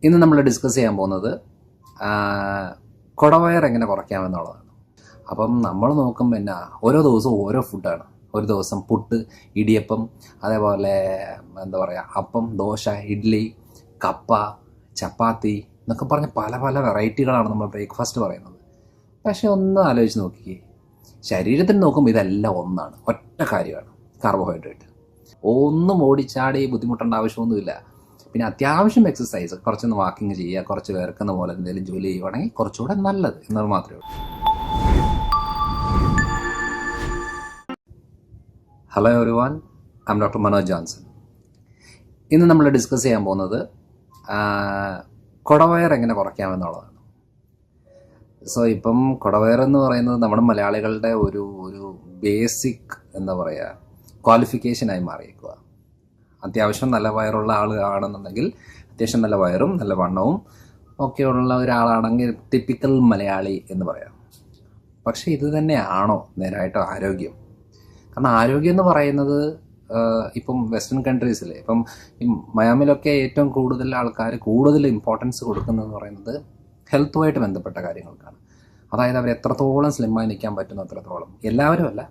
ഇന്ന് നമ്മൾ ഡിസ്കസ് ചെയ്യാൻ പോകുന്നത് കുടവയർ എങ്ങനെ കുറയ്ക്കാമെന്നുള്ളതാണ്. അപ്പം നമ്മൾ നോക്കുമ്പോൾ എന്നാ ഓരോ ദിവസവും ഓരോ ഫുഡാണ്. ഒരു ദിവസം പുട്ട്, ഇടിയപ്പം, അതേപോലെ എന്താ പറയുക അപ്പം, ദോശ, ഇഡ്ഡലി, കപ്പ, ചപ്പാത്തി എന്നൊക്കെ പറഞ്ഞ് പല പല വെറൈറ്റികളാണ് നമ്മൾ ബ്രേക്ക്ഫാസ്റ്റ് പറയുന്നത്. പക്ഷേ ഒന്ന് ആലോചിച്ച് നോക്കിക്കേ, ശരീരത്തിന് നോക്കുമ്പോൾ ഇതെല്ലാം ഒന്നാണ്, ഒറ്റ കാര്യമാണ് കാർബോഹൈഡ്രേറ്റ്. ഒന്നും ഓടിച്ചാടി ബുദ്ധിമുട്ടേണ്ട ആവശ്യമൊന്നുമില്ല. പിന്നെ അത്യാവശ്യം എക്സസൈസ്, കുറച്ചൊന്ന് വാക്കിങ് ചെയ്യുക, കുറച്ച് വേർക്കുന്ന പോലെ എന്തെങ്കിലും ജോലി ചെയ്യുവാണെങ്കിൽ കുറച്ചുകൂടെ നല്ലത് എന്നത് മാത്രമേ ഉള്ളൂ. Hello everyone, I M doctor Manoj Johnson. ഇന്ന് നമ്മൾ ഡിസ്കസ് ചെയ്യാൻ പോകുന്നത് കുടവയർ എങ്ങനെ കുറയ്ക്കാമെന്നുള്ളതാണ്. സോ ഇപ്പം കുടവയർ എന്ന് പറയുന്നത് നമ്മുടെ മലയാളികളുടെ ഒരു ബേസിക് എന്താ പറയുക ക്വാളിഫിക്കേഷനായി മാറിയേക്കുക. അത്യാവശ്യം നല്ല വയറുള്ള ആണെന്നുണ്ടെങ്കിൽ, അത്യാവശ്യം നല്ല വയറും നല്ല വണ്ണവും ഒക്കെയുള്ള ഒരാളാണെങ്കിൽ ടിപ്പിക്കൽ മലയാളി എന്ന് പറയാം. പക്ഷേ ഇത് തന്നെയാണോ നേരായിട്ട് ആരോഗ്യം? കാരണം ആരോഗ്യം എന്ന് പറയുന്നത് ഇപ്പം വെസ്റ്റേൺ കൺട്രീസിൽ, ഇപ്പം ഈ മയാമിലൊക്കെ ഏറ്റവും കൂടുതൽ ആൾക്കാർ കൂടുതൽ ഇമ്പോർട്ടൻസ് കൊടുക്കുന്നതെന്ന് പറയുന്നത് ഹെൽത്തുമായിട്ട് ബന്ധപ്പെട്ട കാര്യങ്ങൾക്കാണ്. അതായത് അവർ എത്രത്തോളം സ്ലിമ്മായി നിൽക്കാൻ പറ്റുന്നു അത്രത്തോളം. എല്ലാവരും അല്ല,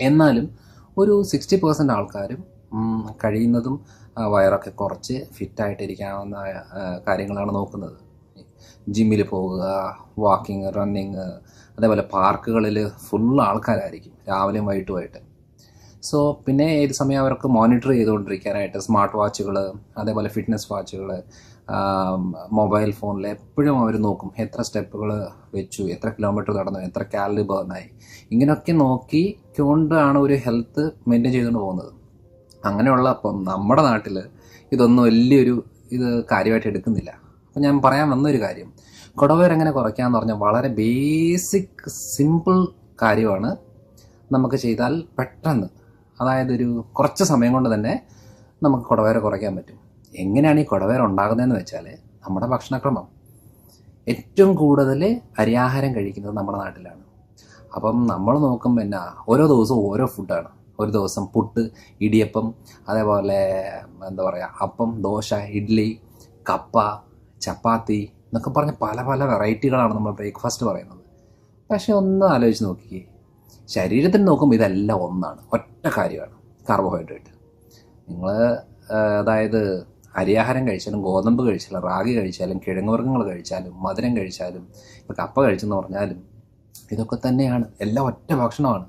എന്നാലും ഒരു 60% ആൾക്കാരും കഴിയുന്നതും വയറൊക്കെ കുറച്ച് ഫിറ്റായിട്ടിരിക്കാവുന്ന കാര്യങ്ങളാണ് നോക്കുന്നത്. ജിമ്മിൽ പോവുക, വാക്കിങ്, റണ്ണിങ്, അതേപോലെ പാർക്കുകളിൽ ഫുൾ ആൾക്കാരായിരിക്കും രാവിലെയും വൈകിട്ടുമായിട്ട്. സോ പിന്നെ ഏത് സമയം അവർക്ക് മോണിറ്റർ ചെയ്തുകൊണ്ടിരിക്കാനായിട്ട് സ്മാർട്ട് വാച്ചുകൾ, അതേപോലെ ഫിറ്റ്നസ് വാച്ചുകൾ, മൊബൈൽ ഫോണിൽ എപ്പോഴും അവർ നോക്കും എത്ര സ്റ്റെപ്പുകൾ വെച്ചു, എത്ര കിലോമീറ്റർ നടന്നു, എത്ര കാലറി ബേർണായി. ഇങ്ങനെയൊക്കെ നോക്കിക്കൊണ്ടാണ് ഒരു ഹെൽത്ത് മെയിൻറ്റെയിൻ ചെയ്തുകൊണ്ട് പോകുന്നത്. അങ്ങനെയുള്ള അപ്പം നമ്മുടെ നാട്ടിൽ ഇതൊന്നും വലിയൊരു കാര്യമായിട്ട് എടുക്കുന്നില്ല. അപ്പം ഞാൻ പറയാൻ വന്നൊരു കാര്യം, കുടവയർ എങ്ങനെ കുറയ്ക്കാമെന്ന് പറഞ്ഞാൽ വളരെ ബേസിക് സിമ്പിൾ കാര്യമാണ്. നമുക്ക് ചെയ്താൽ പെട്ടെന്ന്, അതായത് ഒരു കുറച്ച് സമയം കൊണ്ട് തന്നെ നമുക്ക് കുടവയർ കുറയ്ക്കാൻ പറ്റും. എങ്ങനെയാണ് ഈ കുടവയർ ഉണ്ടാകുന്നതെന്ന് വെച്ചാൽ, നമ്മുടെ ഭക്ഷണക്രമം. ഏറ്റവും കൂടുതൽ അരിയാഹാരം കഴിക്കുന്നത് നമ്മുടെ നാട്ടിലാണ്. അപ്പം നമ്മൾ നോക്കുമ്പോൾ എന്നാ ഓരോ ദിവസവും ഓരോ ഫുഡാണ്. ഒരു ദിവസം പുട്ട്, ഇടിയപ്പം, അതേപോലെ എന്താ പറയുക അപ്പം, ദോശ, ഇഡ്ഡലി, കപ്പ, ചപ്പാത്തി എന്നൊക്കെ പറഞ്ഞ് പല പല വെറൈറ്റികളാണ് നമ്മൾ ബ്രേക്ക്ഫാസ്റ്റ് പറയുന്നത്. പക്ഷേ ഒന്ന് ആലോചിച്ച് നോക്കിക്കേ, ശരീരത്തിന് നോക്കുമ്പോൾ ഇതെല്ലാം ഒന്നാണ്, ഒറ്റ കാര്യമാണ് കാർബോഹൈഡ്രേറ്റ്. നിങ്ങൾ അതായത് അരിയാഹാരം കഴിച്ചാലും, ഗോതമ്പ് കഴിച്ചാലും, റാഗി കഴിച്ചാലും, കിഴങ്ങ് വർഗ്ഗങ്ങൾ കഴിച്ചാലും, മധുരം കഴിച്ചാലും, ഇപ്പോൾ കപ്പ കഴിച്ചെന്ന് പറഞ്ഞാലും ഇതൊക്കെ തന്നെയാണ്, എല്ലാം ഒറ്റ ഭക്ഷണമാണ്.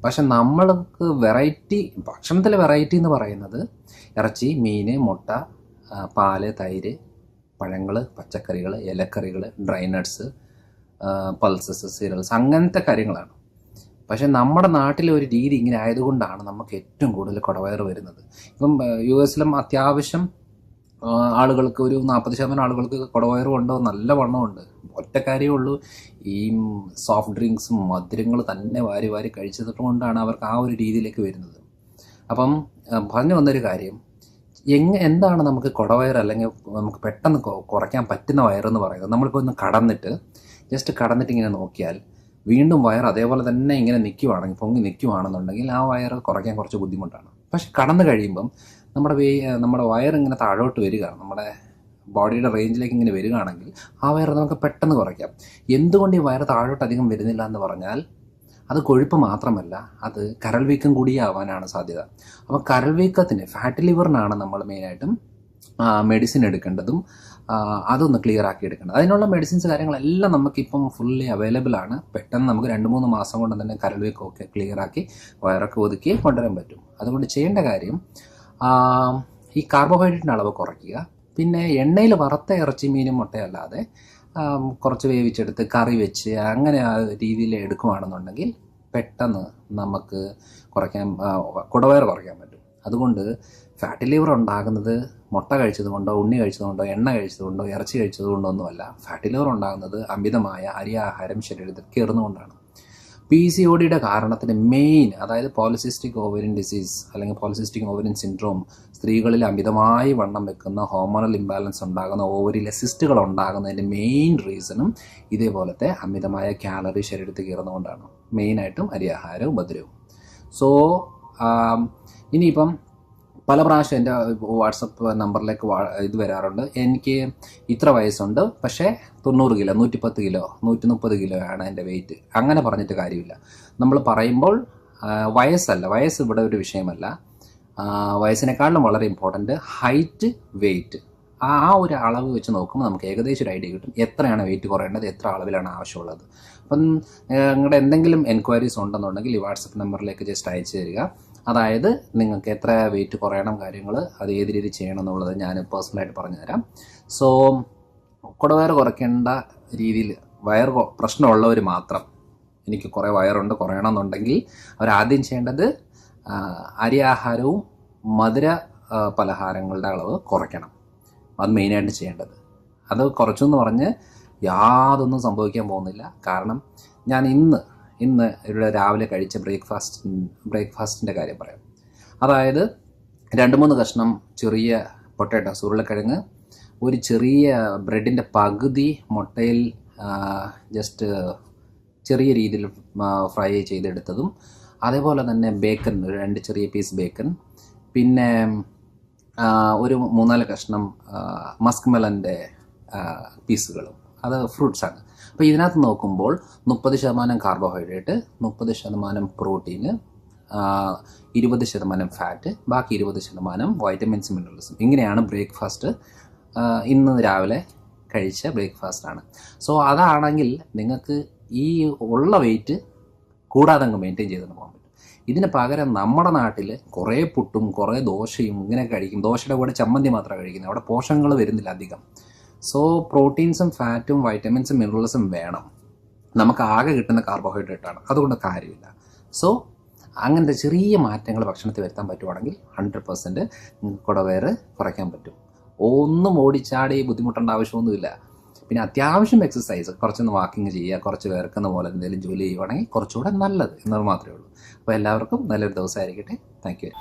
പക്ഷെ നമ്മൾക്ക് വെറൈറ്റി, ഭക്ഷണത്തിലെ വെറൈറ്റി എന്ന് പറയുന്നത് ഇറച്ചി, മീൻ, മുട്ട, പാല്, തൈര്, പഴങ്ങൾ, പച്ചക്കറികൾ, ഇലക്കറികൾ, ഡ്രൈ നട്ട്സ്, പൾസസ്, സീരിയൽസ്, അങ്ങനത്തെ കാര്യങ്ങളാണ്. പക്ഷേ നമ്മുടെ നാട്ടിലെ ഒരു രീതി ഇങ്ങനെ ആയതുകൊണ്ടാണ് നമുക്ക് ഏറ്റവും കൂടുതൽ കുടവയർ വരുന്നത്. ഇപ്പം US-ലും അത്യാവശ്യം ആളുകൾക്ക്, ഒരു 40% ആളുകൾക്ക് കുടവയറും ഉണ്ടോ, നല്ല വണ്ണമുണ്ട്. ഒറ്റ കാര്യമേ ഉള്ളൂ, ഈ സോഫ്റ്റ് ഡ്രിങ്ക്സും മധുരങ്ങൾ തന്നെ വാരി വാരി കഴിച്ചത് കൊണ്ടാണ് അവർക്ക് ആ ഒരു രീതിയിലേക്ക് വരുന്നത്. അപ്പം പറഞ്ഞു വന്നൊരു കാര്യം, എന്താണ് നമുക്ക് കുടവയർ അല്ലെങ്കിൽ നമുക്ക് പെട്ടെന്ന് കുറയ്ക്കാൻ പറ്റുന്ന വയറെന്ന് പറയുന്നത്? നമ്മളിപ്പോൾ ഒന്ന് ജസ്റ്റ് കടന്നിട്ട് ഇങ്ങനെ നോക്കിയാൽ വീണ്ടും വയർ അതേപോലെ തന്നെ ഇങ്ങനെ നിൽക്കുവാണെങ്കിൽ, പൊങ്ങി നിൽക്കുവാണെന്നുണ്ടെങ്കിൽ ആ വയർ കുറയ്ക്കാൻ കുറച്ച് ബുദ്ധിമുട്ടാണ്. പക്ഷെ കടന്നു കഴിയുമ്പം നമ്മുടെ വയർ ഇങ്ങനെ താഴോട്ട് വരികയാണ്, നമ്മുടെ ബോഡിയുടെ റേഞ്ചിലേക്ക് ഇങ്ങനെ വരികയാണെങ്കിൽ ആ വയർ നമുക്ക് പെട്ടെന്ന് കുറയ്ക്കാം. എന്തുകൊണ്ട് ഈ വയർ താഴോട്ട് അധികം വരുന്നില്ല എന്ന് പറഞ്ഞാൽ, അത് കൊഴുപ്പ് മാത്രമല്ല, അത് കരൾ വീക്കം കൂടിയാവാനാണ് സാധ്യത. അപ്പോൾ കരൾ വീക്കത്തിന്, ഫാറ്റ് ലിവറിനാണ് നമ്മൾ മെയിനായിട്ടും മെഡിസിൻ എടുക്കേണ്ടതും അതൊന്ന് ക്ലിയർ ആക്കി എടുക്കേണ്ടത്. അതിനുള്ള മെഡിസിൻസ് കാര്യങ്ങളെല്ലാം നമുക്കിപ്പം ഫുള്ളി അവൈലബിൾ ആണ്. പെട്ടെന്ന് നമുക്ക് 2-3 മാസം കൊണ്ട് തന്നെ കരൾ വീക്കമൊക്കെ ക്ലിയർ ആക്കി വയറൊക്കെ ഒതുക്കി കൊണ്ടുവരാൻ പറ്റും. അതുകൊണ്ട് ചെയ്യേണ്ട കാര്യം, ഈ കാർബോഹൈഡ്രേറ്റിൻ്റെ അളവ് കുറയ്ക്കുക. പിന്നെ എണ്ണയിൽ വറുത്ത ഇറച്ചി, മീനും, മുട്ടയല്ലാതെ കുറച്ച് വേവിച്ചെടുത്ത് കറി വെച്ച് അങ്ങനെ ആ രീതിയിൽ എടുക്കുകയാണെന്നുണ്ടെങ്കിൽ പെട്ടെന്ന് നമുക്ക് കുടവയർ കുറയ്ക്കാൻ പറ്റും. അതുകൊണ്ട് ഫാറ്റി ലിവർ ഉണ്ടാകുന്നത് മുട്ട കഴിച്ചതുകൊണ്ടോ, ഉണ്ണി കഴിച്ചതുകൊണ്ടോ, എണ്ണ കഴിച്ചതുകൊണ്ടോ, ഇറച്ചി കഴിച്ചതുകൊണ്ടോ ഒന്നുമല്ല. ഫാറ്റി ലിവർ ഉണ്ടാകുന്നത് അമിതമായ അരിയാഹാരം ശരീരത്തിൽ കയറുന്നതുകൊണ്ടാണ്. PCODയുടെ കാരണത്തിന് മെയിൻ, അതായത് പോളിസിസ്റ്റിക് ഓവറിൻ ഡിസീസ് അല്ലെങ്കിൽ പോളിസിസ്റ്റിക് ഓവറിൻ സിൻഡ്രോം, സ്ത്രീകളിൽ അമിതമായി വണ്ണം വെക്കുന്ന, ഹോർമോണൽ ഇംബാലൻസ് ഉണ്ടാകുന്ന, ഓവറിലെ സിസ്റ്റുകൾ ഉണ്ടാകുന്നതിൻ്റെ മെയിൻ റീസണും ഇതേപോലത്തെ അമിതമായ കാലറി ശരീരത്തിൽ കയറുന്നതുകൊണ്ടാണ്. മെയിനായിട്ടും അരിയാഹാരവും മധുരവും. സോ ഇനിയിപ്പം പല പ്രാവശ്യം എൻ്റെ വാട്സപ്പ് നമ്പറിലേക്ക് ഇത് വരാറുണ്ട്, എനിക്ക് ഇത്ര വയസ്സുണ്ട് പക്ഷേ 90 കിലോ, 110 കിലോ, 130 കിലോ ആണ് എൻ്റെ വെയിറ്റ്. അങ്ങനെ പറഞ്ഞിട്ട് കാര്യമില്ല. നമ്മൾ പറയുമ്പോൾ വയസ്സല്ല, വയസ്സ് ഇവിടെ ഒരു വിഷയമല്ല. വയസ്സിനെക്കാളും വളരെ ഇമ്പോർട്ടൻറ്റ് ഹൈറ്റ്, വെയിറ്റ്. ആ ഒരു അളവ് വെച്ച് നോക്കുമ്പോൾ നമുക്ക് ഏകദേശം ഒരു ഐഡിയ കിട്ടും എത്രയാണ് വെയിറ്റ് കുറയേണ്ടത്, എത്ര അളവിലാണ് ആവശ്യമുള്ളത്. അപ്പം നിങ്ങളുടെ എന്തെങ്കിലും എൻക്വയറീസ് ഉണ്ടെന്നുണ്ടെങ്കിൽ ഈ വാട്സപ്പ് നമ്പറിലേക്ക് ജസ്റ്റ് അയച്ചു തരിക. അതായത് നിങ്ങൾക്ക് എത്ര വെയിറ്റ് കുറയണം, കാര്യങ്ങൾ അത് ഏത് രീതിയിൽ ചെയ്യണം എന്നുള്ളത് ഞാൻ പേഴ്സണലായിട്ട് പറഞ്ഞുതരാം. സോ കുടവയർ കുറയ്ക്കേണ്ട രീതിയിൽ വയർ പ്രശ്നമുള്ളവർ മാത്രം, എനിക്ക് കുറേ വയറുണ്ട് കുറയണം എന്നുണ്ടെങ്കിൽ അവരാദ്യം ചെയ്യേണ്ടത് അരി ആഹാരവും മധുര പലഹാരങ്ങളുടെ അളവ് കുറയ്ക്കണം. അത് മെയിനായിട്ട് ചെയ്യേണ്ടത്. അത് കുറച്ചെന്ന് പറഞ്ഞ് യാതൊന്നും സംഭവിക്കാൻ പോകുന്നില്ല. കാരണം ഞാൻ ഇന്ന് ഇവിടെ രാവിലെ കഴിച്ച ബ്രേക്ക്ഫാസ്റ്റിൻ്റെ കാര്യം പറയാം. അതായത് 2-3 കഷ്ണം ചെറിയ പൊട്ടാറ്റോസ്, ഉരുളക്കിഴങ്ങ്, ഒരു ചെറിയ ബ്രെഡിൻ്റെ പകുതി മുട്ടയിൽ ജസ്റ്റ് ചെറിയ രീതിയിൽ ഫ്രൈ ചെയ്തെടുത്തതും, അതേപോലെ തന്നെ ബേക്കൺ, 2 ചെറിയ പീസ് ബേക്കൺ, പിന്നെ ഒരു 3-4 കഷ്ണം മസ്ക് മെലൻ്റെ പീസുകളും. അത് ഫ്രൂട്ട്സാണ്. അപ്പോൾ ഇതിനകത്ത് നോക്കുമ്പോൾ 30% കാർബോഹൈഡ്രേറ്റ്, 30% പ്രോട്ടീന്, 20% ഫാറ്റ്, ബാക്കി 20% വൈറ്റമിൻസും മിനറൽസും. ഇങ്ങനെയാണ് ബ്രേക്ക്ഫാസ്റ്റ്. ഇന്ന് രാവിലെ കഴിച്ച ബ്രേക്ക്ഫാസ്റ്റാണ്. സോ അതാണെങ്കിൽ നിങ്ങൾക്ക് ഈ ഉള്ള വെയിറ്റ് കൂടാതെ അങ്ങ് മെയിൻറ്റെയിൻ ചെയ്തുകൊണ്ട് പോകാൻ പറ്റും. ഇതിന് പകരം നമ്മുടെ നാട്ടിൽ കുറേ പുട്ടും കുറേ ദോശയും ഇങ്ങനെ കഴിക്കും. ദോശയുടെ കൂടെ ചമ്മന്തി മാത്രമാണ് കഴിക്കുന്നത്. അവിടെ പോഷകങ്ങൾ വരുന്നില്ല അധികം. സോ പ്രോട്ടീൻസും ഫാറ്റും വൈറ്റമിൻസും മിനറൽസും വേണം. നമുക്ക് ആകെ കിട്ടുന്ന കാർബോഹൈഡ്രേറ്റാണ്, അതുകൊണ്ട് കാര്യമില്ല. സോ അങ്ങനത്തെ ചെറിയ മാറ്റങ്ങൾ ഭക്ഷണത്തിൽ വരുത്താൻ പറ്റുവാണെങ്കിൽ 100% കുടവയറ് കുറയ്ക്കാൻ പറ്റും. ഒന്നും ഓടിച്ചാടി ബുദ്ധിമുട്ടേണ്ട ആവശ്യമൊന്നുമില്ല. പിന്നെ അത്യാവശ്യം എക്സസൈസ്, കുറച്ചൊന്ന് വാക്കിങ് ചെയ്യുക, കുറച്ച് വേർക്കുന്ന പോലെ എന്തെങ്കിലും ജോലി ചെയ്യുവാണെങ്കിൽ കുറച്ചുകൂടെ നല്ലത് എന്നത് മാത്രമേ ഉള്ളൂ. അപ്പോൾ എല്ലാവർക്കും നല്ലൊരു ദിവസമായിരിക്കട്ടെ. Thank you.